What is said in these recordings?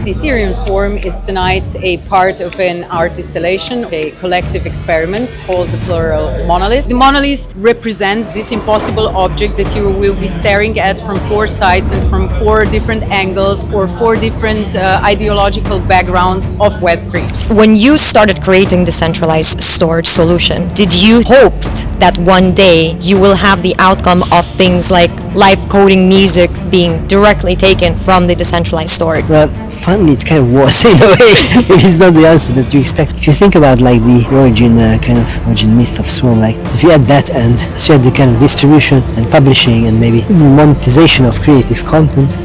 The Ethereum Swarm is tonight a part of an art installation, a collective experiment called the Plural Monolith. The monolith represents this impossible object that you will be staring at from four sides and from four different angles or four different ideological backgrounds of Web3. When you started creating decentralized storage solution, did you hope that one day you will have the outcome of things like live coding music being directly taken from the decentralized storage? Well, funny, it's kind of was in a way. It's not the answer that you expect. If you think about like the origin myth of Swarm, like so if you add that and so you add the kind of distribution and publishing and maybe monetization of creative content.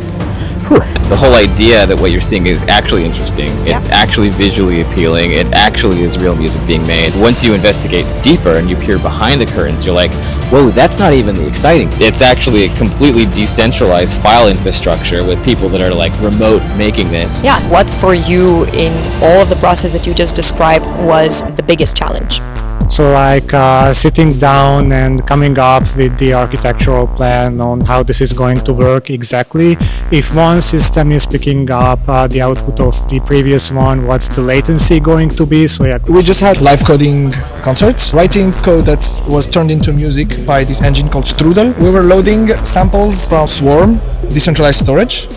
The whole idea that what you're seeing is actually interesting, it's actually visually appealing, it actually is real music being made. Once you investigate deeper and you peer behind the curtains, you're like, whoa, that's not even the exciting. It's actually a completely decentralized file infrastructure with people that are like remote making this. Yeah, what for you in all of the process that you just described was the biggest challenge? So like sitting down and coming up with the architectural plan on how this is going to work exactly. If one system is picking up the output of the previous one, what's the latency going to be? So yeah. We just had live coding concerts, writing code that was turned into music by this engine called Strudel. We were loading samples from Swarm, decentralized storage.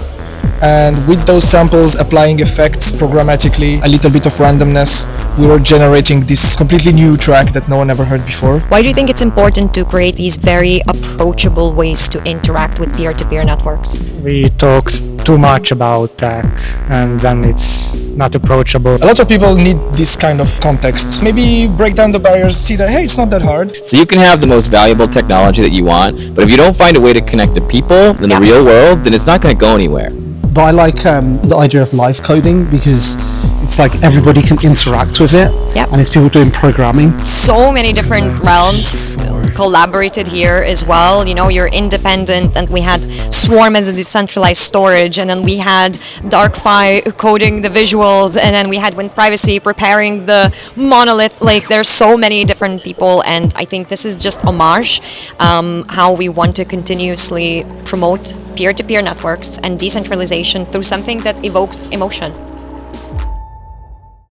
And with those samples, applying effects programmatically, a little bit of randomness, we were generating this completely new track that no one ever heard before. Why do you think it's important to create these very approachable ways to interact with peer-to-peer networks? We talked too much about tech and then it's not approachable. A lot of people need this kind of context. Maybe break down the barriers, see that, hey, it's not that hard. So you can have the most valuable technology that you want, but if you don't find a way to connect to people in the real world, then it's not going to go anywhere. But I like the idea of live coding because it's like everybody can interact with it, and it's people doing programming. So many different realms collaborated here as well. You know, you're independent, and we had Swarm as a decentralized storage, and then we had DarkFi coding the visuals, and then we had Wind Privacy preparing the monolith. Like, there's so many different people, and I think this is just homage how we want to continuously promote peer-to-peer networks and decentralization through something that evokes emotion.